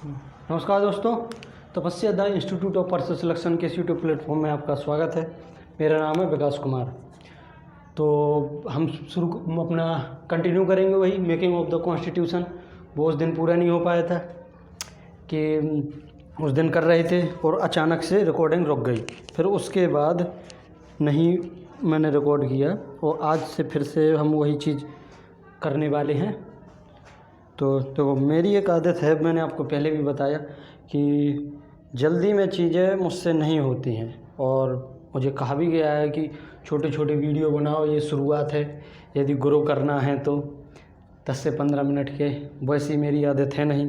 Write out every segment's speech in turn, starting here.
नमस्कार दोस्तों, तपस्या the institute of person selection के यूट्यूब प्लेटफॉर्म में आपका स्वागत है। मेरा नाम है विकास कुमार। तो हम अपना कंटिन्यू करेंगे वही मेकिंग ऑफ द कॉन्स्टिट्यूशन। वो उस दिन पूरा नहीं हो पाया था कि उस दिन कर रहे थे और अचानक से रिकॉर्डिंग रुक गई। फिर उसके बाद नहीं मैंने रिकॉर्ड किया और आज से फिर से हम वही चीज़ करने वाले हैं। तो मेरी एक आदत है, मैंने आपको पहले भी बताया कि जल्दी में चीज़ें मुझसे नहीं होती हैं और मुझे कहा भी गया है कि छोटे छोटे वीडियो बनाओ, ये शुरुआत है, यदि ग्रो करना है तो 10 से 15 मिनट के। वैसी मेरी आदत है नहीं,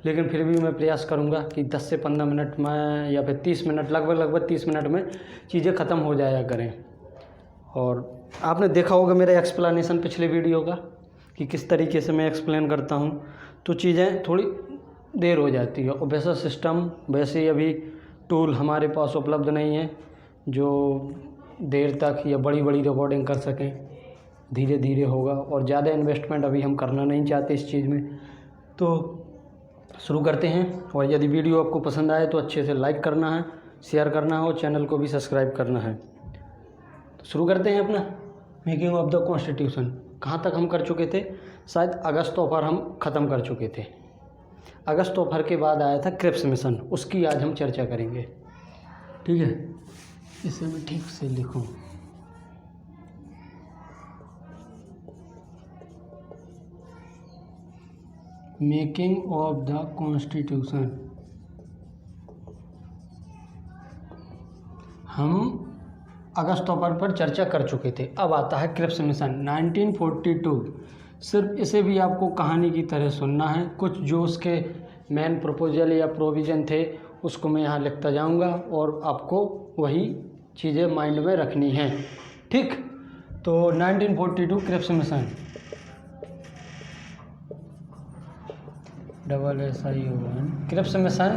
लेकिन फिर भी मैं प्रयास करूँगा कि 10 से 15 मिनट में या फिर 30 मिनट, लगभग 30 मिनट में चीज़ें ख़त्म हो जाया करें। और आपने देखा होगा मेरा एक्सप्लेनेशन पिछले वीडियो का कि किस तरीके से मैं एक्सप्लेन करता हूँ, तो चीज़ें थोड़ी देर हो जाती है। और वैसा सिस्टम, वैसे अभी टूल हमारे पास उपलब्ध नहीं है जो देर तक या बड़ी बड़ी रिकॉर्डिंग कर सकें। धीरे धीरे होगा और ज़्यादा इन्वेस्टमेंट अभी हम करना नहीं चाहते इस चीज़ में। तो शुरू करते हैं। और यदि वीडियो आपको पसंद आए तो अच्छे से लाइक करना है, शेयर करना है और चैनल को भी सब्सक्राइब करना है। तो शुरू करते हैं अपना मेकिंग ऑफ द कॉन्स्टिट्यूशन। कहाँ तक हम कर चुके थे? शायद अगस्त ऑफर हम ख़त्म कर चुके थे। अगस्त ऑफर के बाद आया था क्रिप्स मिशन, उसकी आज हम चर्चा करेंगे। ठीक है, इसे मैं ठीक से लिखूं। Making of the constitution. हम अगस्त ऑफर पर चर्चा कर चुके थे। अब आता है क्रिप्स मिशन 1942। सिर्फ इसे भी आपको कहानी की तरह सुनना है। कुछ जो उसके मेन प्रपोजल या प्रोविज़न थे उसको मैं यहाँ लिखता जाऊँगा और आपको वही चीज़ें माइंड में रखनी हैं। ठीक, तो 1942 Cripps mission, SSION। Cripps mission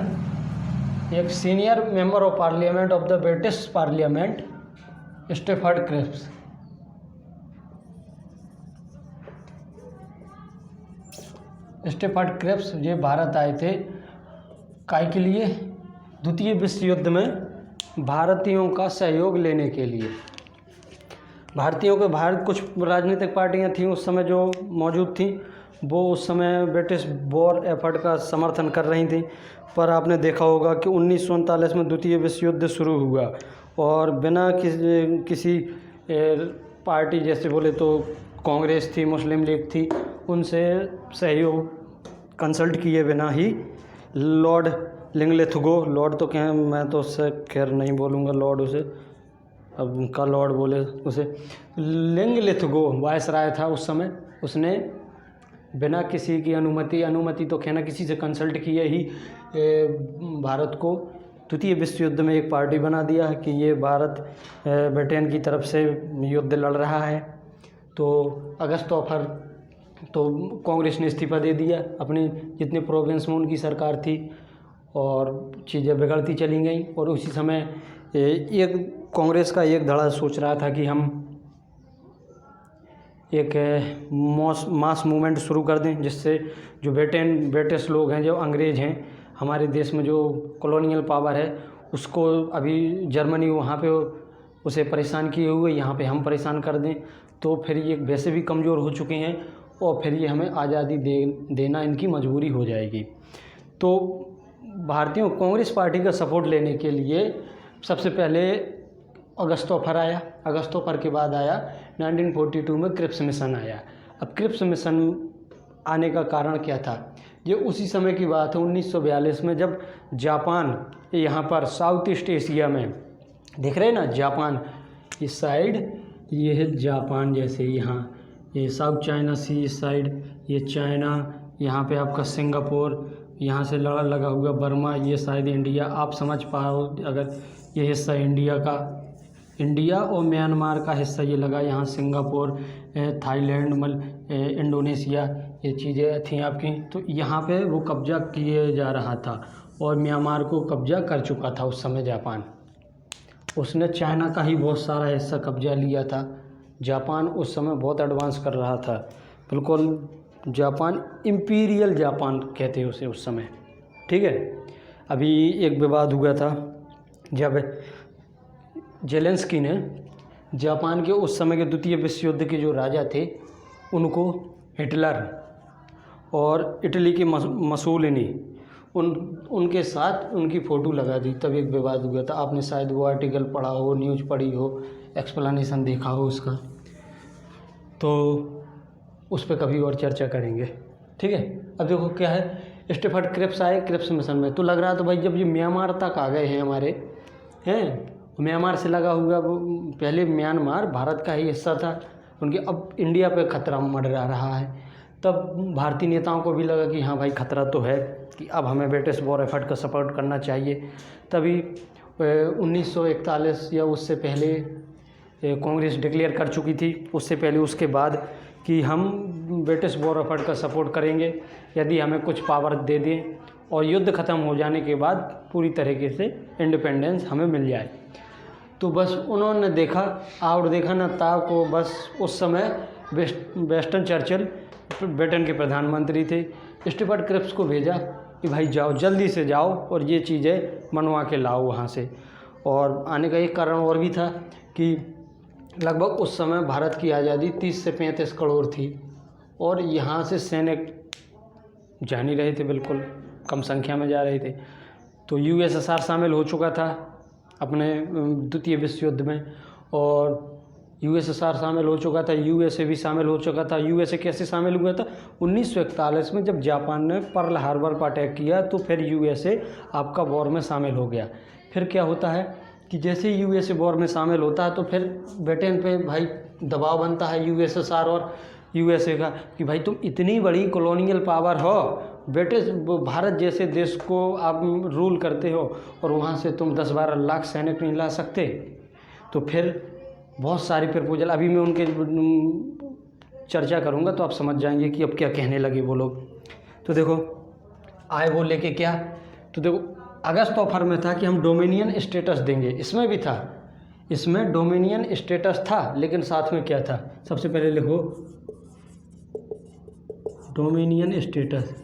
एक senior member of parliament of the British parliament Stafford Cripps ये भारत आए थे काय के लिए? द्वितीय विश्व युद्ध में भारतीयों का सहयोग लेने के लिए। भारतीयों के बाहर कुछ राजनीतिक पार्टियां थीं उस समय जो मौजूद थीं, वो उस समय ब्रिटिश वॉर एफर्ट का समर्थन कर रही थी। पर आपने देखा होगा कि 1939 में द्वितीय विश्व युद्ध शुरू हुआ और बिना किसी पार्टी, जैसे बोले तो कांग्रेस थी, मुस्लिम लीग थी, उनसे सहयोग कंसल्ट किए बिना ही लॉर्ड लिंगलिथगो, लॉर्ड तो क्या, मैं तो उससे खैर नहीं बोलूँगा लॉर्ड, उसे अब उनका लॉर्ड बोले उसे, लिंगलिथगो वायसराय था उस समय। उसने बिना किसी की अनुमति तो कहना किसी से कंसल्ट किए ही भारत को द्वितीय विश्व युद्ध में एक पार्टी बना दिया कि ये भारत ब्रिटेन की तरफ से युद्ध लड़ रहा है। तो अगस्त ऑफर तो कांग्रेस ने इस्तीफा दे दिया, अपनी जितने प्रोविंस में उनकी सरकार थी और चीज़ें बिगड़ती चली गई। और उसी समय एक कांग्रेस का एक धड़ा सोच रहा था कि हम एक मास मूवमेंट शुरू कर दें, जिससे जो ब्रिटिश लोग हैं, जो अंग्रेज़ हैं, हमारे देश में जो कॉलोनियल पावर है उसको, अभी जर्मनी वहाँ पे उसे परेशान किए हुए, यहाँ पे हम परेशान कर दें। तो फिर ये वैसे भी कमज़ोर हो चुके हैं और फिर ये हमें आज़ादी देना इनकी मजबूरी हो जाएगी। तो भारतीयों कांग्रेस पार्टी का सपोर्ट लेने के लिए सबसे पहले अगस्त ऑफर आया। अगस्त ऑफर के बाद आया 1942 में क्रिप्स मिशन आया। अब क्रिप्स मिशन आने का कारण क्या था? ये उसी समय की बात है 1942 में, जब जापान यहाँ पर साउथ ईस्ट एशिया में, देख रहे हैं ना जापान इस साइड, ये है जापान, जैसे यहाँ ये साउथ चाइना सी इस साइड, ये चाइना, यहाँ पे आपका सिंगापुर, यहाँ से लगा हुआ बर्मा, ये शायद इंडिया, आप समझ पाओ अगर ये हिस्सा इंडिया का, इंडिया और म्यांमार का हिस्सा ये लगा, यहाँ सिंगापुर, थाईलैंड, इंडोनेशिया, ये चीज़ें थी आपकी। तो यहाँ पे वो कब्जा किए जा रहा था और म्यांमार को कब्जा कर चुका था उस समय जापान। उसने चाइना का ही बहुत सारा हिस्सा कब्जा लिया था। जापान उस समय बहुत एडवांस कर रहा था, बिल्कुल जापान, इम्पीरियल जापान कहते हैं उसे उस समय। ठीक है। अभी एक विवाद हुआ था जब जेलेंस्की ने जापान के उस समय के द्वितीय विश्व युद्ध के जो राजा थे उनको हिटलर और इटली की मसोलिनी उनके साथ उनकी फ़ोटो लगा दी, तब एक विवाद हुआ था। आपने शायद वो आर्टिकल पढ़ा हो, न्यूज़ पढ़ी हो, एक्सप्लेनेशन देखा हो उसका, तो उस पर कभी और चर्चा करेंगे, ठीक है। अब देखो क्या है, स्टीफर्ड क्रिप्स आए क्रिप्स मिशन में, तो लग रहा था भाई जब ये म्यांमार तक आ गए हैं हमारे, हैं म्यांमार से लगा हुआ, पहले म्यांमार भारत का ही हिस्सा था उनके, अब इंडिया पे खतरा मंडरा रहा है। तब भारतीय नेताओं को भी लगा कि हाँ भाई खतरा तो है, कि अब हमें ब्रिटिश वॉर एफर्ट का सपोर्ट करना चाहिए। तभी 1941 या उससे पहले कांग्रेस डिक्लेयर कर चुकी थी, उससे पहले उसके बाद, कि हम ब्रिटिश वॉर एफर्ट का सपोर्ट करेंगे यदि हमें कुछ पावर दे दें और युद्ध ख़त्म हो जाने के बाद पूरी तरीके से इंडिपेंडेंस हमें मिल जाए। तो बस उन्होंने देखा और देखा ना ता को, बस उस समय वेस्टन चर्चिल ब्रिटेन के प्रधानमंत्री थे, स्टीफर्ड क्रिप्स को भेजा कि भाई जाओ जल्दी से जाओ और ये चीज़ें मनवा के लाओ वहाँ से। और आने का एक कारण और भी था कि लगभग उस समय भारत की आज़ादी 30 से 35 करोड़ थी और यहाँ से सैनिक जा नहीं रहे थे, बिल्कुल कम संख्या में जा रहे थे। तो यूएसएसआर शामिल हो चुका था अपने द्वितीय विश्व युद्ध में, और यूएसएसआर शामिल हो चुका था, यूएसए भी शामिल हो चुका था। यूएसए कैसे शामिल हुआ था? 1941 में जब जापान ने पर्ल हार्बर पर अटैक किया तो फिर यूएसए आपका वॉर में शामिल हो गया। फिर क्या होता है कि जैसे यूएसए वॉर में शामिल होता है तो फिर ब्रिटेन पे भाई दबाव बनता है यूएसएसआर और यूएसए का, कि भाई तुम इतनी बड़ी कॉलोनियल पावर हो, ब्रिटिश भारत जैसे देश को आप रूल करते हो और वहाँ से तुम 10-12 लाख सैनिक नहीं ला सकते। तो फिर बहुत सारी प्रपोजल, अभी मैं उनके चर्चा करूँगा तो आप समझ जाएंगे कि अब क्या कहने लगे वो लोग। तो देखो आए वो लेके क्या, तो देखो अगस्त ऑफर में था कि हम डोमिनियन स्टेटस देंगे, इसमें भी था, इसमें डोमिनियन स्टेटस था, लेकिन साथ में क्या था, सबसे पहले लिखो डोमिनियन स्टेटस।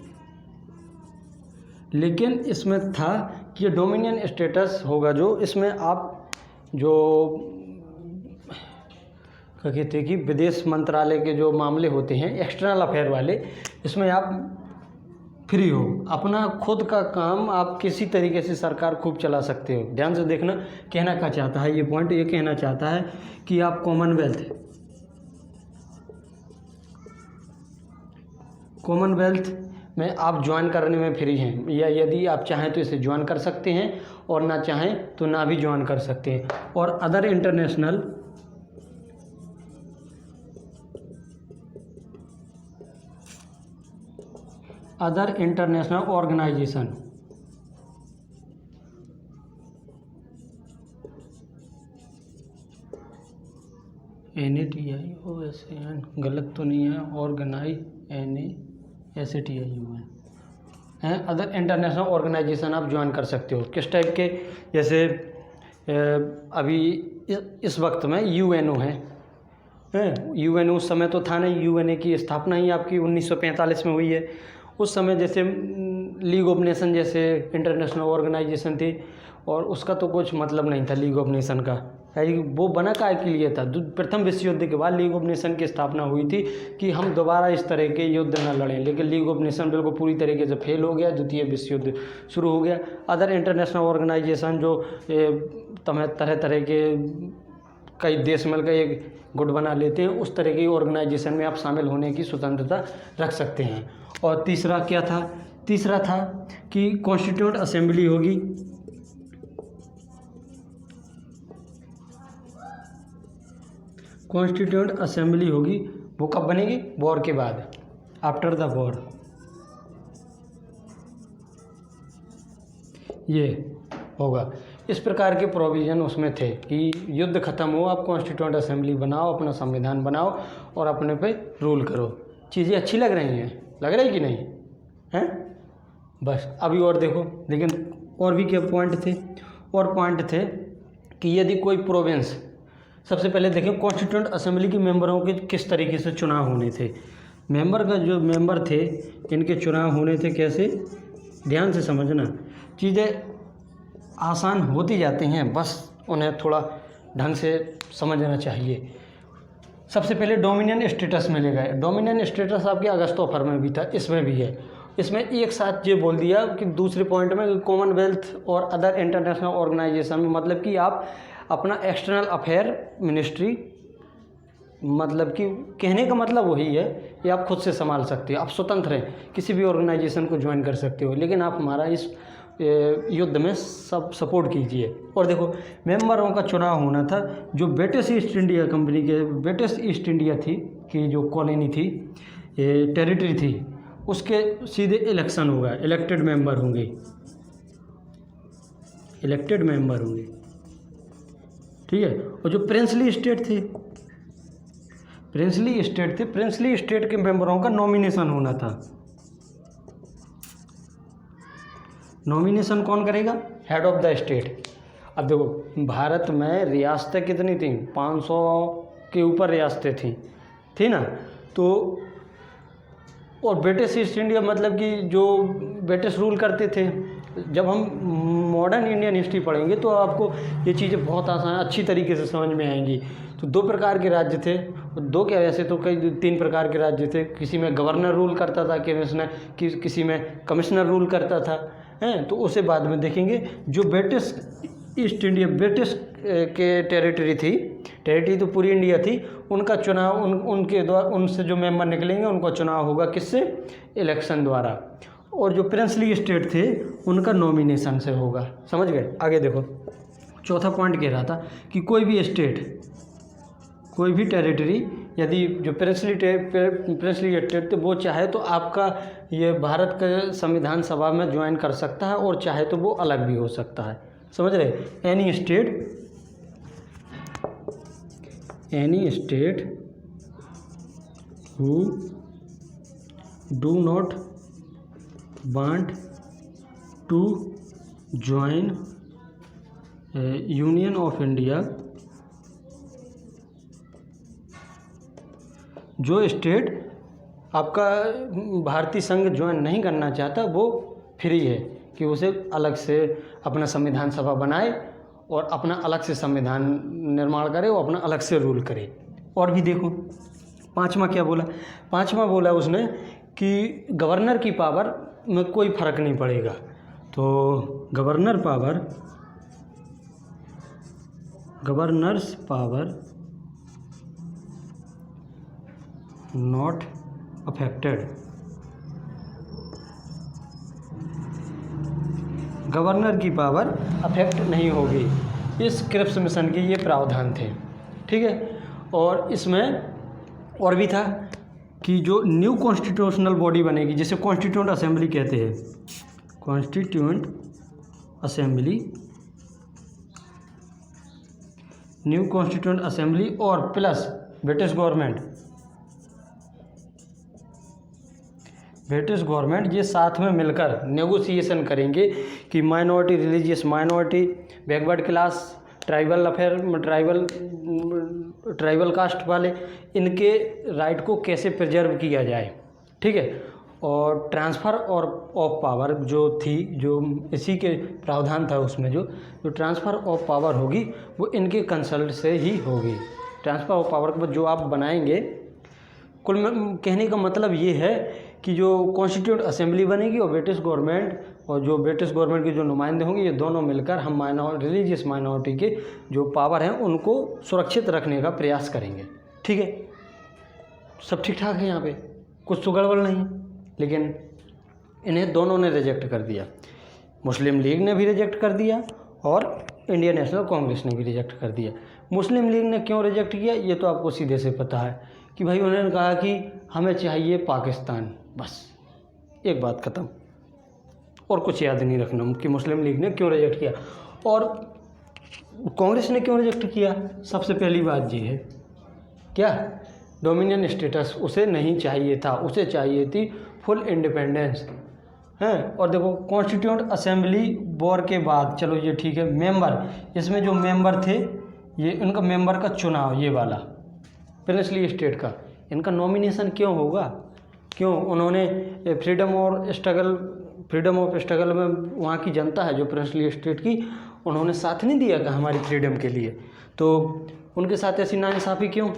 लेकिन इसमें था कि ये डोमिनियन स्टेटस होगा जो इसमें आप जो क्या कहते हैं कि विदेश मंत्रालय के जो मामले होते हैं एक्सटर्नल अफेयर वाले, इसमें आप फ्री हो, अपना खुद का काम आप किसी तरीके से सरकार खूब चला सकते हो। ध्यान से देखना, कहना क्या चाहता है ये पॉइंट, ये कहना चाहता है कि आप कॉमनवेल्थ में आप ज्वाइन करने में फ्री हैं, या यदि आप चाहें तो इसे ज्वाइन कर सकते हैं और ना चाहें तो ना भी ज्वाइन कर सकते हैं। और अदर इंटरनेशनल ऑर्गेनाइजेशन, NATION, गलत तो नहीं है, ऑर्गेनाइज NASATION हैं, अदर इंटरनेशनल ऑर्गेनाइजेशन आप ज्वाइन कर सकते हो। किस टाइप के, जैसे अभी इस वक्त में UNO है, UN उस समय तो था नहीं, UN की स्थापना ही आपकी 1945 में हुई है। उस समय जैसे लीग ऑफ नेशन जैसे इंटरनेशनल ऑर्गेनाइजेशन थी और उसका तो कुछ मतलब नहीं था लीग ऑफ नेशन का, वो बना काय के लिए था, प्रथम विश्व युद्ध के बाद लीग ऑफ नेशन की स्थापना हुई थी कि हम दोबारा इस तरह के युद्ध न लड़ें। लेकिन लीग ऑफ नेशन बिल्कुल पूरी तरीके से फेल हो गया, द्वितीय विश्व युद्ध शुरू हो गया। अदर इंटरनेशनल ऑर्गेनाइजेशन जो तरह तरह के कई देश मिलकर एक गुट बना लेते हैं, उस तरह की ऑर्गेनाइजेशन में आप शामिल होने की स्वतंत्रता रख सकते हैं। और तीसरा क्या था? तीसरा था कि कॉन्स्टिट्यूंट असेंबली होगी, कॉन्स्टिट्यूंट असेंबली होगी, वो कब बनेगी? वॉर के बाद, आफ्टर द वॉर। ये होगा, इस प्रकार के प्रोविज़न उसमें थे कि युद्ध ख़त्म हो, आप कॉन्स्टिट्यूंट असेंबली बनाओ, अपना संविधान बनाओ और अपने पे रूल करो। चीज़ें अच्छी लग रही हैं, लग रही कि नहीं हैं? बस अभी और देखो, लेकिन और भी क्या पॉइंट थे? और पॉइंट थे कि यदि कोई प्रोविंस, सबसे पहले देखें कॉन्स्टिट्यूंट असेंबली के मेंबरों के किस तरीके से चुनाव होने थे। मेंबर का जो मेंबर थे इनके चुनाव होने थे कैसे? ध्यान से समझना, चीज़ें आसान होती जाती हैं, बस उन्हें थोड़ा ढंग से समझना चाहिए। सबसे पहले डोमिनियन स्टेटस मिलेगा। डोमिनियन स्टेटस आपके अगस्त ऑफर में भी था, इसमें भी है। इसमें एक साथ ये बोल दिया कि दूसरे पॉइंट में कॉमनवेल्थ और अदर इंटरनेशनल ऑर्गेनाइजेशन में, मतलब कि आप अपना एक्सटर्नल अफेयर मिनिस्ट्री, मतलब कि कहने का मतलब वही है कि आप खुद से संभाल सकते हो, आप स्वतंत्र हैं, किसी भी ऑर्गेनाइजेशन को ज्वाइन कर सकते हो, लेकिन आप हमारा इस युद्ध में सब सपोर्ट कीजिए। और देखो मेंबरों का चुनाव होना था। जो ब्रिटिश ईस्ट इंडिया कंपनी के, ब्रिटिश ईस्ट इंडिया थी कि जो कॉलोनी थी, टेरिटरी थी, उसके सीधे इलेक्शन होगा, इलेक्टेड मेंबर होंगे, इलेक्टेड मेंबर होंगे, ठीक है। और जो प्रिंसली स्टेट थे, प्रिंसली स्टेट थे, प्रिंसली स्टेट के मेंबरों का नॉमिनेशन होना था। नॉमिनेशन कौन करेगा? Head of the state. अब देखो भारत में रियासतें कितनी थी? 500 के ऊपर रियासतें थी ना। तो और ब्रिटिश ईस्ट इंडिया, मतलब कि जो ब्रिटिश रूल करते थे। जब हम मॉडर्न इंडियन हिस्ट्री पढ़ेंगे तो आपको ये चीज़ें बहुत आसान अच्छी तरीके से समझ में आएंगी। तो 2 प्रकार के राज्य थे, 2 क्या, वैसे तो कई 3 प्रकार के राज्य थे। किसी में गवर्नर रूल करता था, किसी में कमिश्नर रूल करता था, हैं। तो उसे बाद में देखेंगे। जो ब्रिटिश ईस्ट इंडिया, ब्रिटिश के टेरिटरी तो पूरी इंडिया थी, उनका चुनाव उनके द्वारा, उनसे जो मेंबर निकलेंगे उनका चुनाव होगा किससे? इलेक्शन द्वारा। और जो प्रिंसली स्टेट थे उनका नॉमिनेशन से होगा। समझ गए? आगे देखो, चौथा पॉइंट कह रहा था कि कोई भी स्टेट, कोई भी टेरिटरी, यदि जो प्रिंसली स्टेट थे वो चाहे तो आपका ये भारत के संविधान सभा में ज्वाइन कर सकता है, और चाहे तो वो अलग भी हो सकता है। समझ रहे? Any state who do not want to join union of India, जो स्टेट आपका भारतीय संघ ज्वाइन नहीं करना चाहता वो फ्री है कि उसे अलग से अपना संविधान सभा बनाए और अपना अलग से संविधान निर्माण करे और अपना अलग से रूल करे। और भी देखो 5वां क्या बोला? 5वां बोला उसने कि गवर्नर की पावर में कोई फर्क नहीं पड़ेगा। तो governors power not affected, governor की पावर अफेक्ट नहीं होगी। इस क्रिप्स मिशन के ये प्रावधान थे, ठीक है। और इसमें और भी था कि जो न्यू कॉन्स्टिट्यूशनल बॉडी बनेगी, जिसे कॉन्स्टिट्यूएंट असेंबली कहते हैं, constituent assembly, new constituent assembly और प्लस ब्रिटिश गवर्नमेंट ये साथ में मिलकर नेगोशिएशन करेंगे कि minority, religious minority, backward class, tribal caste वाले, इनके राइट को कैसे प्रिजर्व किया जाए, ठीक है। और ट्रांसफ़र और ऑफ पावर जो थी, जो इसी के प्रावधान था उसमें, जो ट्रांसफ़र ऑफ पावर होगी वो इनके कंसल्ट से ही होगी। ट्रांसफ़र ऑफ पावर के बाद जो आप बनाएंगे, कुल कहने का मतलब ये है कि जो कॉन्स्टिट्यूएंट असेंबली बनेगी और ब्रिटिश गवर्नमेंट के जो नुमाइंदे होंगे, ये दोनों मिलकर हम रिलीजियस माइनॉरिटी के जो पावर हैं उनको सुरक्षित रखने का प्रयास करेंगे, ठीक है। सब ठीक ठाक है, यहाँ पे कुछ तो गड़बड़ नहीं। लेकिन इन्हें दोनों ने रिजेक्ट कर दिया, मुस्लिम लीग ने भी रिजेक्ट कर दिया और इंडियन नेशनल कांग्रेस ने भी रिजेक्ट कर दिया। मुस्लिम लीग ने क्यों रिजेक्ट किया ये तो आपको सीधे से पता है कि भाई उन्होंने कहा कि हमें चाहिए पाकिस्तान, बस एक बात ख़त्म, और कुछ याद नहीं रखना कि मुस्लिम लीग ने क्यों रिजेक्ट किया। और कांग्रेस ने क्यों रिजेक्ट किया? सबसे पहली बात ये है, क्या डोमिनियन स्टेटस उसे नहीं चाहिए था, उसे चाहिए थी फुल इंडिपेंडेंस, हैं। और देखो कॉन्स्टिट्यूएंट असेंबली वॉर के बाद, चलो ये ठीक है, मेंबर, इसमें जो मेंबर थे ये उनका मेंबर का चुनाव, ये वाला प्रिंसली स्टेट का, इनका नॉमिनेशन क्यों होगा? क्यों? उन्होंने फ्रीडम और स्ट्रगल फ्रीडम ऑफ स्ट्रगल में वहाँ की जनता है जो प्रिंसली स्टेट की, उन्होंने साथ नहीं दिया कि हमारी फ्रीडम के लिए, तो उनके साथ ऐसी नाइंसाफ़ी क्यों।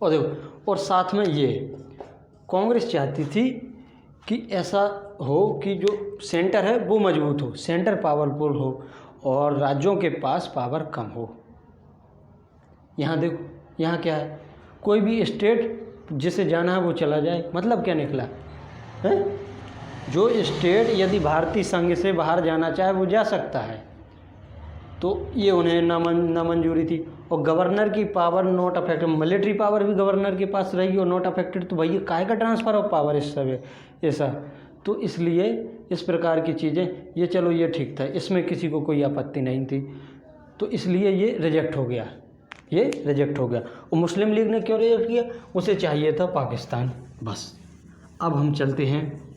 और देखो, और साथ में ये कांग्रेस चाहती थी कि ऐसा हो कि जो सेंटर है वो मजबूत हो, सेंटर पावरफुल हो और राज्यों के पास पावर कम हो। यहाँ देखो, यहाँ क्या है, कोई भी स्टेट जिसे जाना है वो चला जाए, मतलब क्या निकला है, जो स्टेट यदि भारतीय संघ से बाहर जाना चाहे वो जा सकता है, तो ये उन्हें नामंजूरी थी। और गवर्नर की power not affected, military power भी गवर्नर के पास रहेगी और नॉट अफेक्टेड, तो भैया काहे का ट्रांसफ़र ऑफ पावर इस सब ऐसा। तो इसलिए इस प्रकार की चीज़ें, ये चलो ये ठीक था, इसमें किसी को कोई आपत्ति नहीं थी, तो इसलिए ये रिजेक्ट हो गया, ये रिजेक्ट हो गया। और मुस्लिम लीग ने क्यों रिजेक्ट किया, उसे चाहिए था पाकिस्तान, बस। अब हम चलते हैं,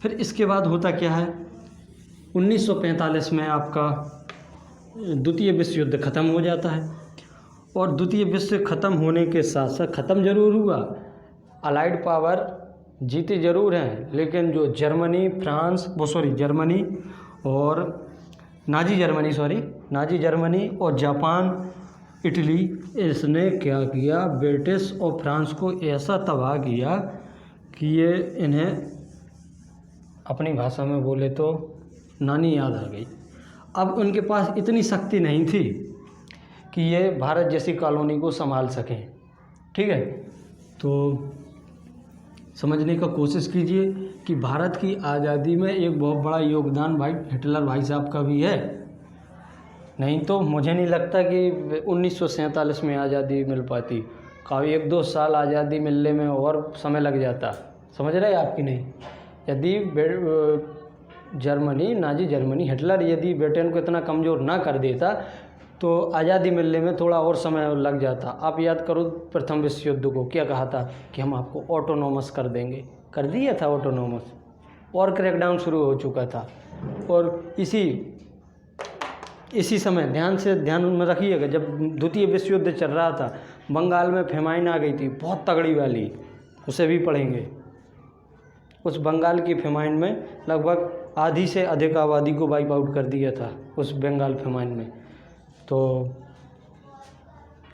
फिर इसके बाद होता क्या है, 1945 में आपका द्वितीय विश्व युद्ध ख़त्म हो जाता है। और द्वितीय विश्व ख़त्म होने के साथ साथ, ख़त्म जरूर हुआ, अलाइड पावर जीते ज़रूर हैं, लेकिन जो जर्मनी, फ्रांस, जर्मनी और नाजी जर्मनी और जापान, इटली, इसने क्या किया, ब्रिटिश और फ्रांस को ऐसा तबाह किया कि ये इन्हें अपनी भाषा में बोले तो नानी याद आ गई। अब उनके पास इतनी शक्ति नहीं थी कि ये भारत जैसी कॉलोनी को संभाल सकें, ठीक है। तो समझने का कोशिश कीजिए कि भारत की आज़ादी में एक बहुत बड़ा योगदान भाई हिटलर भाई साहब का भी है, नहीं तो मुझे नहीं लगता कि 1947 में आज़ादी मिल पाती, काफ़ी 1-2 साल आज़ादी मिलने में और समय लग जाता, समझ रहे हैं आपकी नहीं। यदि नाजी जर्मनी, हिटलर यदि ब्रिटेन को इतना कमज़ोर ना कर देता तो आज़ादी मिलने में थोड़ा और समय लग जाता। आप याद करो प्रथम विश्व युद्ध को क्या कहा था कि हम आपको ऑटोनोमस कर देंगे, कर दिया था ऑटोनोमस, और क्रैकडाउन शुरू हो चुका था। और इसी समय ध्यान में रखिएगा, जब द्वितीय विश्व युद्ध चल रहा था, बंगाल में फेमाइन आ गई थी बहुत तगड़ी वाली, उसे भी पढ़ेंगे। उस बंगाल की फेमाइन में लगभग आधी से अधिक आबादी को वाइप आउट कर दिया था उस बंगाल फेमाइन में। तो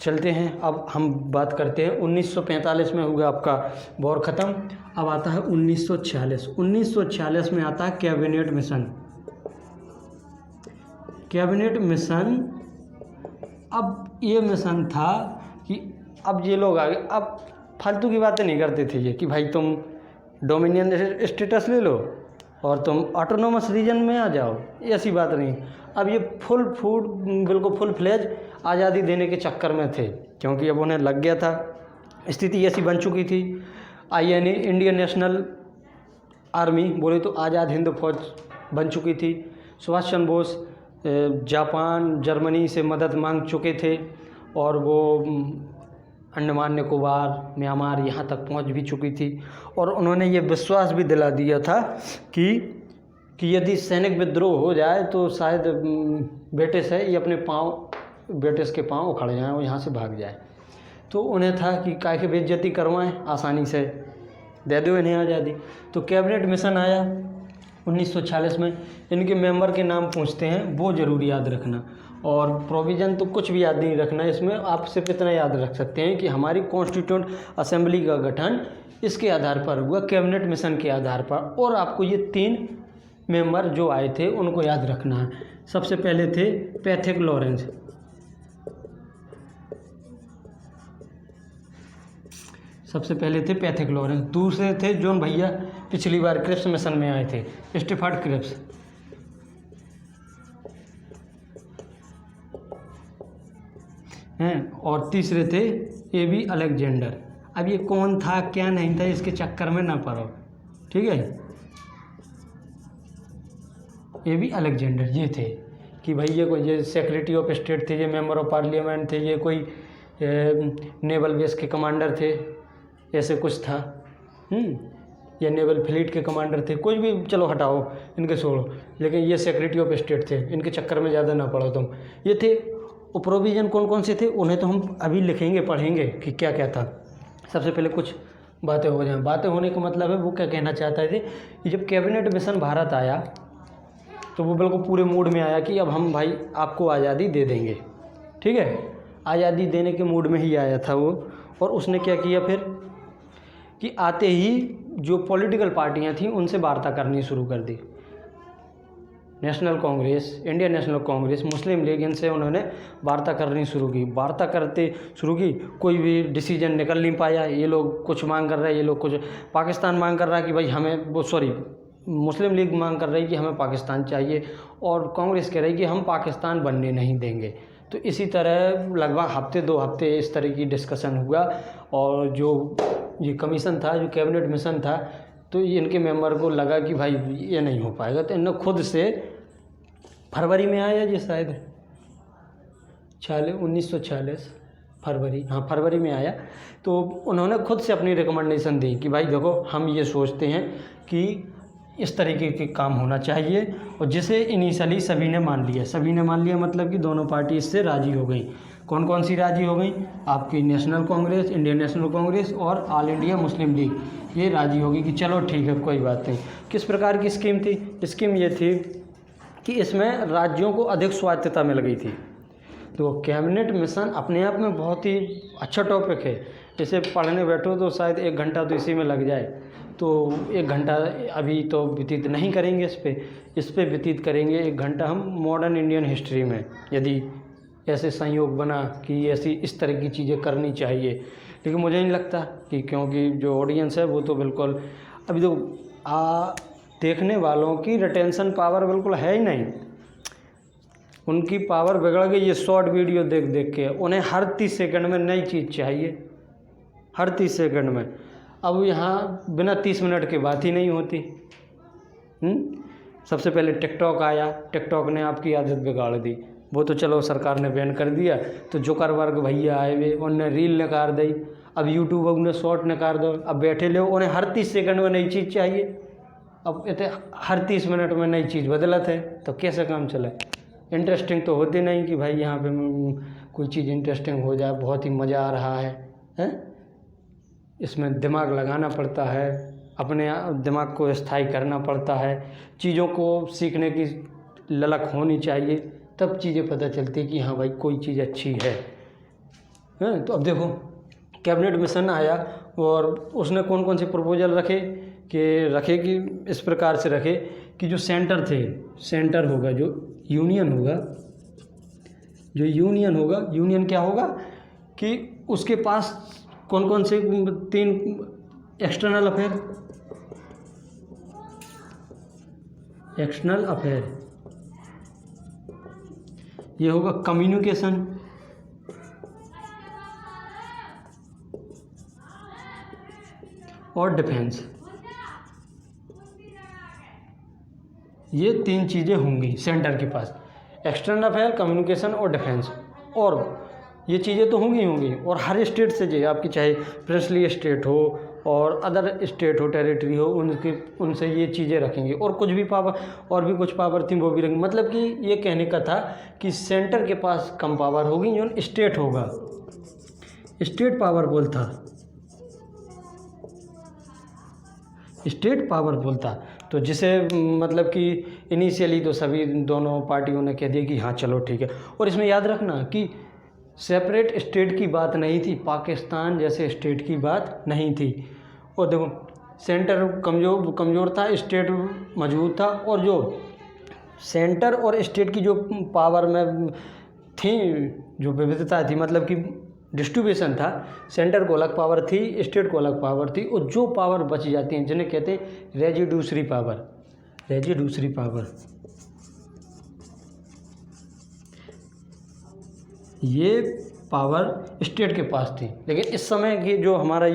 चलते हैं, अब हम बात करते हैं 1945 में हुआ आपका वॉर ख़त्म। अब आता है 1946 में आता है कैबिनेट मिशन। अब ये मिशन था कि अब ये लोग आगे, अब फालतू की बातें नहीं करते थे ये कि भाई तुम डोमिनियन स्टेटस ले लो और तुम ऑटोनोमस रीजन में आ जाओ, ऐसी बात नहीं। अब ये बिल्कुल फुल फ्लेज आज़ादी देने के चक्कर में थे, क्योंकि अब उन्हें लग गया था, स्थिति ऐसी बन चुकी थी। INA, इंडियन नेशनल आर्मी बोले तो आज़ाद हिंद फौज बन चुकी थी। सुभाष चंद्र बोस जापान, जर्मनी से मदद मांग चुके थे और वो अंडमान निकोबार, म्यांमार यहाँ तक पहुँच भी चुकी थी। और उन्होंने ये विश्वास भी दिला दिया था कि यदि सैनिक विद्रोह हो जाए तो शायद ब्रिटिश है ये ब्रिटिश के पाँव उखड़ जाएँ और यहाँ से भाग जाए। तो उन्हें था कि काहे की बेइज्जती करवाएं, आसानी से दे दो इन्हें आज़ादी। तो कैबिनेट मिशन आया 1946 में। इनके मेंबर के नाम पूछते हैं, वो ज़रूर याद रखना। और प्रोविज़न तो कुछ भी याद नहीं रखना, इसमें आप सिर्फ इतना याद रख सकते हैं कि हमारी कॉन्स्टिट्यूंट असेंबली का गठन इसके आधार पर हुआ, कैबिनेट मिशन के आधार पर। और आपको ये 3 मेंबर जो आए थे उनको याद रखना है। सबसे पहले थे पैथिक लॉरेंस, दूसरे थे जॉन भैया, पिछली बार क्रिप्स मिशन में आए थे, स्टीफर्ड क्रिप्स। हैं, और तीसरे थे AB अलेक्जेंडर। अब ये कौन था क्या नहीं था इसके चक्कर में ना पड़ो, ठीक है। AB अलेक्जेंडर ये थे कि भाई ये सेक्रेटरी ऑफ स्टेट थे, ये मेंबर ऑफ पार्लियामेंट थे, ये कोई नेवल बेस के कमांडर थे, ऐसे कुछ था। ये नेवल फ्लीट के कमांडर थे, कुछ भी चलो हटाओ इनके छोड़ो, लेकिन ये सेक्रेटरी ऑफ स्टेट थे, इनके चक्कर में ज़्यादा ना पड़ो तुम। ये थे। और प्रोविज़न कौन कौन से थे उन्हें तो हम अभी लिखेंगे, पढ़ेंगे कि क्या क्या था। सबसे पहले कुछ बातें हो जाएं। बातें होने का मतलब है वो क्या कहना चाहते थे कि जब कैबिनेट मिशन भारत आया तो वो बिल्कुल पूरे मूड में आया कि अब हम भाई आपको आज़ादी दे देंगे, ठीक है। आज़ादी देने के मूड में ही आया था वो। और उसने क्या किया फिर कि आते ही जो पॉलिटिकल पार्टियां थीं उनसे वार्ता करनी शुरू कर दी। नेशनल कांग्रेस, इंडियन नेशनल कांग्रेस, मुस्लिम लीग, इनसे उन्होंने वार्ता करनी शुरू की। वार्ता करते शुरू की, कोई भी डिसीजन निकल नहीं पाया। ये लोग कुछ मांग कर रहे हैं, ये लोग कुछ। पाकिस्तान मांग कर रहा है कि भाई हमें मुस्लिम लीग मांग कर रही है कि हमें पाकिस्तान चाहिए, और कांग्रेस कह रही है कि हम पाकिस्तान बनने नहीं देंगे। तो इसी तरह लगभग हफ्ते 2 हफ्ते इस तरह की डिस्कशन हुआ। और जो ये कमीशन था, जो कैबिनेट मिशन था, तो इनके मेंबर को लगा कि भाई ये नहीं हो पाएगा। तो इन्होंने खुद से फरवरी में आया जी, शायद 1946 फरवरी, हाँ फरवरी में आया। तो उन्होंने खुद से अपनी रिकमेंडेशन दी कि भाई देखो हम ये सोचते हैं कि इस तरीके के काम होना चाहिए, और जिसे इनिशियली सभी ने मान लिया। सभी ने मान लिया मतलब कि दोनों पार्टी इससे राज़ी हो गई। कौन कौन सी राज़ी हो गई? आपकी नेशनल कांग्रेस, इंडियन नेशनल कांग्रेस और ऑल इंडिया मुस्लिम लीग, ये राज़ी होगी कि चलो ठीक है कोई बात नहीं। किस प्रकार की स्कीम थी? स्कीम ये थी कि इसमें राज्यों को अधिक स्वायत्तता मिल गई थी। तो कैबिनेट मिशन अपने आप में बहुत ही अच्छा टॉपिक है। इसे पढ़ने बैठो तो शायद 1 घंटा तो इसी में लग जाए। तो 1 घंटा अभी तो व्यतीत नहीं करेंगे इस पे व्यतीत करेंगे 1 घंटा हम मॉडर्न इंडियन हिस्ट्री में, यदि ऐसे संयोग बना कि ऐसी इस तरह की चीज़ें करनी चाहिए। लेकिन मुझे नहीं लगता कि, क्योंकि जो ऑडियंस है वो तो बिल्कुल अभी तो देखने वालों की रिटेंशन पावर बिल्कुल है ही नहीं। उनकी पावर बिगड़ गई ये शॉर्ट वीडियो देख देख के। उन्हें हर 30 सेकंड में नई चीज़ चाहिए, हर 30 सेकंड में। अब यहाँ बिना 30 मिनट की बात ही नहीं होती। सबसे पहले टिकटॉक आया, टिकटॉक ने आपकी आदत बिगाड़ दी। वो तो चलो सरकार ने बैन कर दिया, तो जुकरबर्ग भैया आए हुए उन्होंने रील निकाल दी। अब यूट्यूब ने शॉर्ट निकाल दो। अब बैठे लोग उन्हें हर 30 सेकंड में नई चीज़ चाहिए। अब इतने हर 30 मिनट में नई चीज़ बदलत है, तो कैसे काम चले? इंटरेस्टिंग तो होती नहीं कि भाई यहाँ पे कोई चीज़ इंटरेस्टिंग हो जाए, बहुत ही मज़ा आ रहा है? इसमें दिमाग लगाना पड़ता है, अपने दिमाग को स्थायी करना पड़ता है, चीज़ों को सीखने की ललक होनी चाहिए, तब चीज़ें पता चलती कि हाँ भाई कोई चीज़ अच्छी है। तो अब देखो कैबिनेट मिशन आया और उसने कौन कौन से प्रपोजल रखे कि इस प्रकार से रखे कि जो सेंटर होगा, जो यूनियन होगा, यूनियन क्या होगा कि उसके पास कौन कौन से 3 एक्सटर्नल अफेयर, ये होगा कम्युनिकेशन, और डिफेंस। ये 3 चीज़ें होंगी सेंटर के पास, एक्सटर्नल अफेयर, कम्युनिकेशन और डिफेंस। और ये चीज़ें तो होंगी। और हर स्टेट से जो आपकी, चाहे प्रिंसली स्टेट हो और अदर स्टेट हो, टेरिटरी हो, उनसे ये चीज़ें रखेंगे। और कुछ पावर थी वो भी रखेंगे। मतलब कि ये कहने का था कि सेंटर के पास कम पावर होगी, जो स्टेट होगा, स्टेट पावरफुल था। तो जिसे मतलब कि इनिशियली तो सभी दोनों पार्टियों ने कह दिया कि हाँ चलो ठीक है। और इसमें याद रखना कि सेपरेट स्टेट की बात नहीं थी, पाकिस्तान जैसे स्टेट की बात नहीं थी। और देखो सेंटर कमज़ोर था, स्टेट मजबूत था। और जो सेंटर और स्टेट की जो पावर में थी, जो विविधता थी, मतलब कि डिस्ट्रीब्यूशन था, सेंटर को अलग पावर थी, स्टेट को अलग पावर थी। और जो पावर बच जाती हैं जिन्हें कहते हैं रेजिड्यूसरी पावर, ये पावर स्टेट के पास थी। लेकिन इस समय की जो हमारा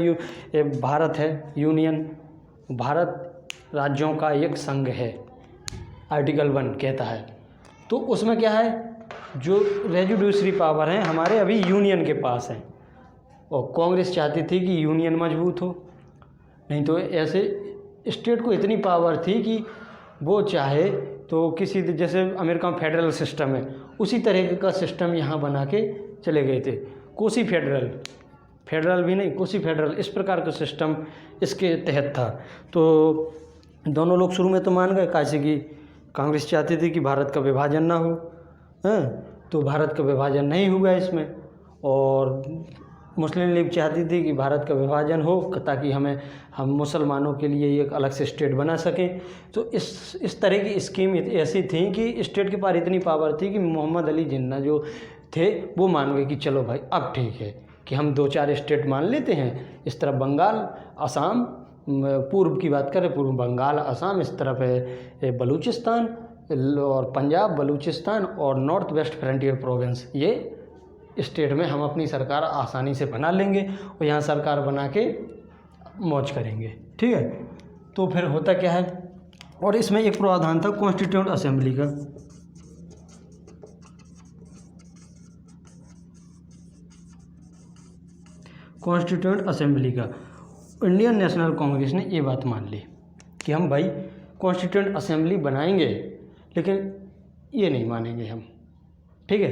भारत है, यूनियन, भारत राज्यों का एक संघ है, आर्टिकल 1 कहता है। तो उसमें क्या है, जो रेजिड्यूसरी पावर हैं हमारे अभी यूनियन के पास हैं। और कांग्रेस चाहती थी कि यूनियन मजबूत हो, नहीं तो ऐसे स्टेट को इतनी पावर थी कि वो चाहे तो किसी, जैसे अमेरिका में फेडरल सिस्टम है, उसी तरह का सिस्टम यहाँ बना के चले गए थे। कोसी फेडरल फेडरल भी नहीं, कुछ ही फेडरल, इस प्रकार का सिस्टम इसके तहत था। तो दोनों लोग शुरू में तो मान गए, कैसे कि कांग्रेस चाहती थी कि भारत का विभाजन ना हो, तो भारत का विभाजन नहीं हुआ इसमें, और मुस्लिम लीग चाहती थी कि भारत का विभाजन हो ताकि हम मुसलमानों के लिए एक अलग से स्टेट बना सकें। तो इस तरह की स्कीम ऐसी थी कि स्टेट के पास इतनी पावर थी कि मोहम्मद अली जिन्ना जो थे वो मान गए कि चलो भाई अब ठीक है कि हम 2-4 स्टेट मान लेते हैं। इस तरफ बंगाल, असम, पूर्व की बात करें पूर्व बंगाल, असम, इस तरफ है बलूचिस्तान और पंजाब, बलूचिस्तान और नॉर्थ वेस्ट फ्रंटियर प्रोविंस, ये स्टेट में हम अपनी सरकार आसानी से बना लेंगे और यहाँ सरकार बना के मौज करेंगे। ठीक है, तो फिर होता क्या है, और इसमें एक प्रावधान था कॉन्स्टिट्यूंट असेंबली का। कॉन्स्टिट्यूंट असेंबली का इंडियन नेशनल कांग्रेस ने ये बात मान ली कि हम भाई कॉन्स्टिट्यूंट असेंबली बनाएंगे, लेकिन ये नहीं मानेंगे हम। ठीक है,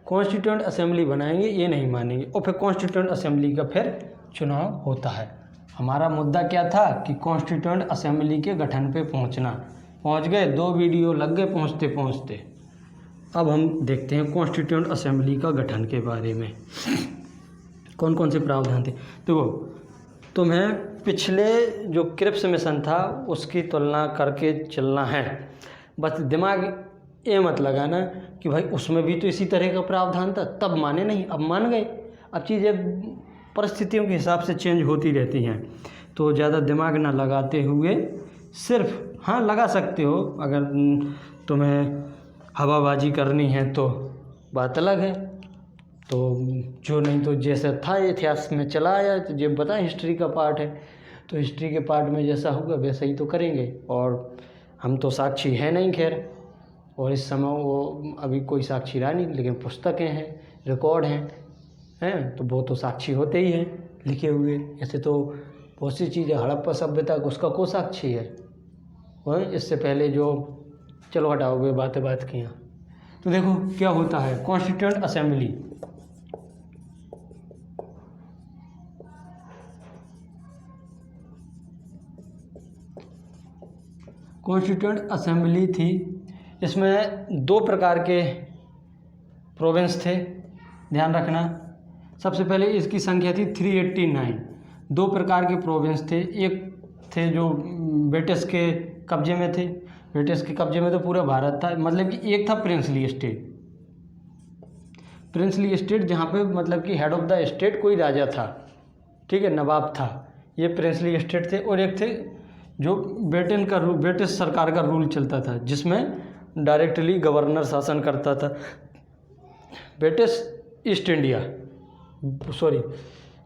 कॉन्स्टिट्यूंट असेंबली बनाएंगे, ये नहीं मानेंगे। और फिर कॉन्स्टिट्यूंट असेंबली का फिर चुनाव होता है। हमारा मुद्दा क्या था कि कॉन्स्टिट्यूंट असेंबली के गठन पे पहुंचना, पहुंच गए, 2 वीडियो लग गए पहुंचते पहुंचते। अब हम देखते हैं कॉन्स्टिट्यूंट असेंबली का गठन के बारे में कौन कौन से प्रावधान थे। देखो, तुम्हें पिछले जो क्रिप्स मिशन था उसकी तुलना करके चलना है, बस दिमाग ये मत लगाना कि भाई उसमें भी तो इसी तरह का प्रावधान था, तब माने नहीं, अब मान गए। अब चीज़ें परिस्थितियों के हिसाब से चेंज होती रहती हैं, तो ज़्यादा दिमाग ना लगाते हुए सिर्फ हाँ लगा सकते हो, अगर तुम्हें हवाबाजी करनी है तो बात अलग है, तो जो नहीं तो जैसा था इतिहास में चला आया, तो ये बताएं हिस्ट्री का पार्ट है, तो हिस्ट्री के पार्ट में जैसा होगा वैसा ही तो करेंगे। और हम तो साक्षी हैं नहीं खैर, और इस समय वो अभी कोई साक्षी रहा नहीं, लेकिन पुस्तकें हैं, रिकॉर्ड हैं तो वो तो साक्षी होते ही हैं लिखे हुए। ऐसे तो बहुत सी चीज़ें, हड़प्पा सभ्यता उसका को साक्षी है, इससे पहले जो, चलो हटाओ वे बात किया। तो देखो क्या होता है कॉन्स्टिट्यूंट असेंबली। कॉन्स्टिट्यूंट असेंबली थी, इसमें 2 प्रकार के प्रोविंस थे, ध्यान रखना। सबसे पहले इसकी संख्या थी 389। 2 प्रकार के प्रोविंस थे, एक थे जो ब्रिटिश के कब्जे में थे, ब्रिटिश के कब्जे में तो पूरा भारत था, मतलब कि एक था प्रिंसली स्टेट, प्रिंसली स्टेट जहाँ पे मतलब कि हेड ऑफ द स्टेट कोई राजा था, ठीक है, नवाब था, ये प्रिंसली स्टेट थे। और एक थे जो ब्रिटिश सरकार का रूल चलता था, जिसमें डायरेक्टली गवर्नर शासन करता था। British east India, sorry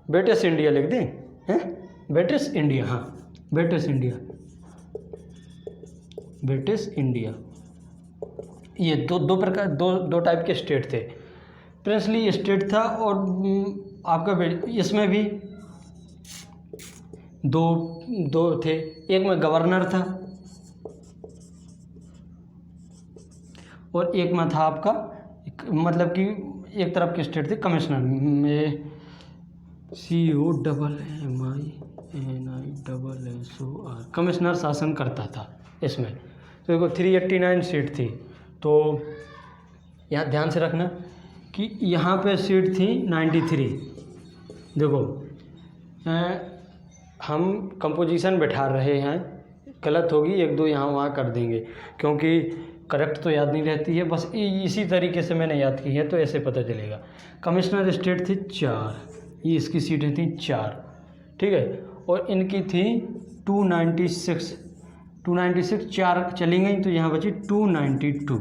British India लिख दें, हैं ब्रिटिश इंडिया, हाँ ब्रिटिश इंडिया, ब्रिटिश इंडिया, ये दो प्रकार, दो टाइप के स्टेट थे। प्रिंसली स्टेट था, और आपका इसमें भी दो थे, एक में गवर्नर था और एक में था आपका, मतलब कि एक तरफ के स्टेट थे कमिश्नर में, COMMINISOR, कमिश्नर शासन करता था इसमें। तो देखो 389 सीट थी, तो यहाँ ध्यान से रखना कि यहाँ पे सीट थी 93। देखो हम कंपोजिशन बैठा रहे हैं, गलत होगी 1-2 यहाँ वहाँ कर देंगे, क्योंकि करेक्ट तो याद नहीं रहती है, बस इसी तरीके से मैंने याद की है तो ऐसे पता चलेगा। कमिश्नर स्टेट थी 4, ये इसकी सीटें थी 4, ठीक है, और इनकी थी 296, 4 चली गई तो यहाँ बची 292।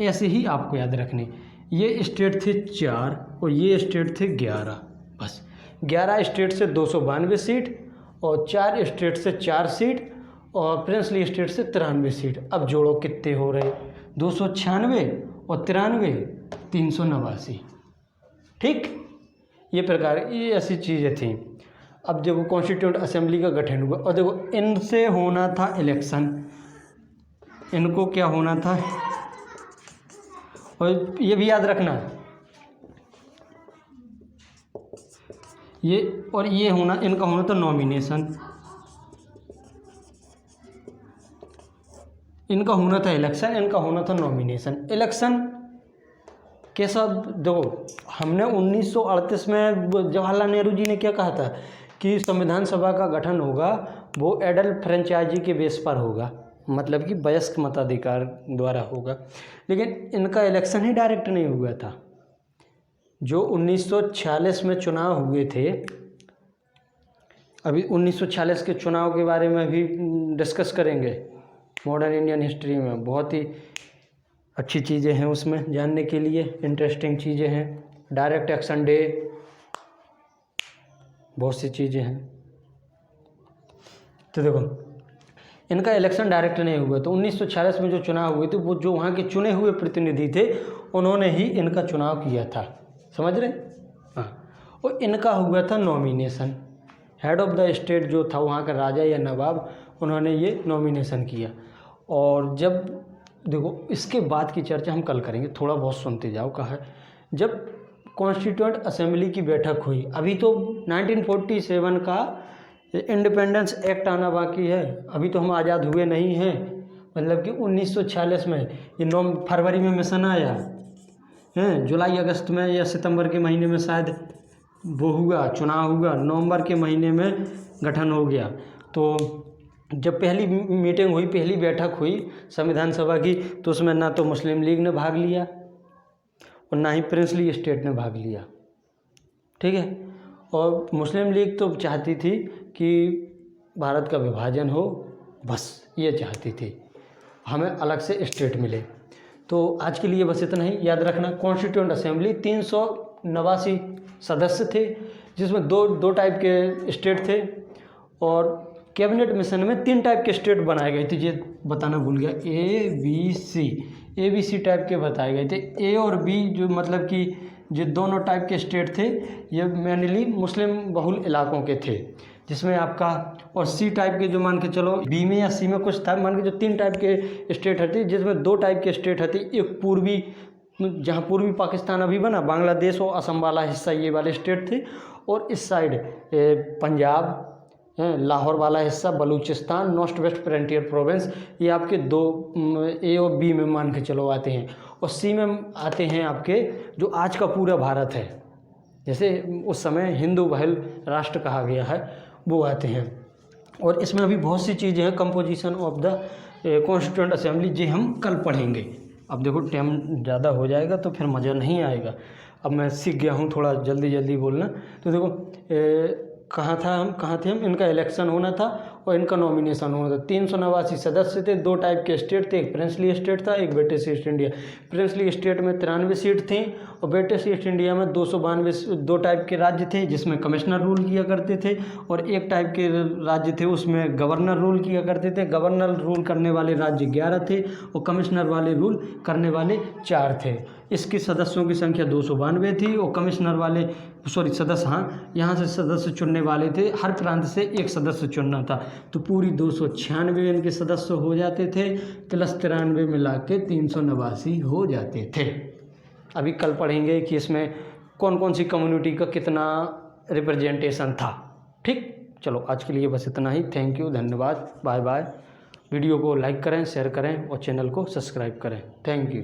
ऐसे ही आपको याद रखने, ये स्टेट थे 4 और ये स्टेट थे 11, बस 11 स्टेट से 292 सीट और 4 स्टेट से 4 सीट और प्रिंसली स्टेट से 93 सीट। अब जोड़ो कितने हो रहे, 296 और 93, 389, ठीक, ये प्रकार ये ऐसी चीज़ें थी। अब देखो कॉन्स्टिट्यूंट असेंबली का गठन हुआ, और देखो इनसे होना था इलेक्शन, इनको क्या होना था, और ये भी याद रखना ये और ये होना, इनका होना था नॉमिनेशन, इनका होना था इलेक्शन, इनका होना था नॉमिनेशन। इलेक्शन कैसा, देखो हमने 1938 में जवाहरलाल नेहरू जी ने क्या कहा था कि संविधान सभा का गठन होगा वो एडल्ट फ्रेंचाइजी के बेस पर होगा, मतलब कि वयस्क मताधिकार द्वारा होगा। लेकिन इनका इलेक्शन ही डायरेक्ट नहीं हुआ था। जो 1946 में चुनाव हुए थे, अभी 1946 के चुनाव के बारे में भी डिस्कस करेंगे। मॉडर्न इंडियन हिस्ट्री में बहुत ही अच्छी चीज़ें हैं उसमें जानने के लिए, इंटरेस्टिंग चीज़ें हैं। डायरेक्ट एक्शन डे, बहुत सी चीज़ें हैं। तो देखो इनका इलेक्शन डायरेक्ट नहीं हुआ, तो 1946 में जो चुनाव हुए थे वो जो वहाँ के चुने हुए प्रतिनिधि थे उन्होंने ही इनका चुनाव किया था, समझ रहे? हाँ। और इनका हुआ था nomination, head of the state जो था वहाँ का राजा या नवाब, उन्होंने ये नॉमिनेशन किया। और जब देखो इसके बाद की चर्चा हम कल करेंगे, थोड़ा बहुत सुनते जाओ। कहा जब कॉन्स्टिट्यूएंट असेंबली की बैठक हुई, अभी तो 1947 का इंडिपेंडेंस एक्ट आना बाकी है, अभी तो हम आज़ाद हुए नहीं हैं। मतलब कि 1946 में ये 9 फरवरी में मिशन आया है, जुलाई अगस्त में या सितंबर के महीने में शायद वो हुआ, चुनाव हुआ, नवंबर के महीने में गठन हो गया। तो जब पहली मीटिंग हुई, पहली बैठक हुई संविधान सभा की, तो उसमें ना तो मुस्लिम लीग ने भाग लिया और ना ही प्रिंसली स्टेट ने भाग लिया, ठीक है। और मुस्लिम लीग तो चाहती थी कि भारत का विभाजन हो, बस ये चाहती थी, हमें अलग से स्टेट मिले। तो आज के लिए बस इतना ही याद रखना। कॉन्स्टिट्यूएंट असेंबली 389 सदस्य थे, जिसमें दो टाइप के स्टेट थे, और कैबिनेट मिशन में 3 टाइप के स्टेट बनाए गए थे। ये बताना भूल गया, ABC टाइप के बताए गए थे। ए और बी जो मतलब कि जो दोनों टाइप के स्टेट थे ये मेनली मुस्लिम बहुल इलाकों के थे, जिसमें आपका, और सी टाइप के जो मान के चलो बी में या सी में कुछ था, मान के जो 3 टाइप के स्टेट थे, जिसमें 2 टाइप के स्टेट थे। एक पूर्वी, जहाँ पूर्वी पाकिस्तान अभी बना, बांग्लादेश और असम वाला हिस्सा, ये वाले स्टेट थे। और इस साइड पंजाब, लाहौर वाला हिस्सा, Balochistan, north west frontier province, ये आपके 2 ए और बी में मान के चलो आते हैं। और सी में आते हैं आपके जो आज का पूरा भारत है, जैसे उस समय हिंदू बहुल राष्ट्र कहा गया है, वो आते हैं। और इसमें अभी बहुत सी चीज़ें हैं, composition of the constituent assembly, जे हम कल पढ़ेंगे। अब देखो टाइम ज़्यादा हो जाएगा तो फिर मज़ा नहीं आएगा। अब मैं सीख गया हूँ थोड़ा जल्दी जल्दी बोलना। तो देखो कहाँ थे हम, इनका इलेक्शन होना था और इनका नॉमिनेशन होना था। 389 सदस्य थे, 2 टाइप के स्टेट थे, एक प्रिंसली स्टेट था, एक British east India. Princely state में 93 सीट थी और ब्रिटिश ईस्ट इंडिया में 292। 2 टाइप के राज्य थे जिसमें कमिश्नर रूल किया करते थे, और एक टाइप के राज्य थे उसमें गवर्नर रूल किया करते थे। गवर्नर रूल करने वाले राज्य 11 थे और कमिश्नर वाले रूल करने वाले 4 थे। इसके सदस्यों की संख्या 292 थी और कमिश्नर वाले सदस्य, हाँ, यहाँ से सदस्य चुनने वाले थे, हर प्रांत से एक सदस्य चुनना था। तो पूरी 296 इनके सदस्य हो जाते थे, प्लस 93 मिला के 389 हो जाते थे। अभी कल पढ़ेंगे कि इसमें कौन कौन सी कम्युनिटी का कितना रिप्रेजेंटेशन था। ठीक, चलो आज के लिए बस इतना ही। थैंक यू, धन्यवाद, बाय बाय। वीडियो को लाइक करें, शेयर करें और चैनल को सब्सक्राइब करें। Thank you.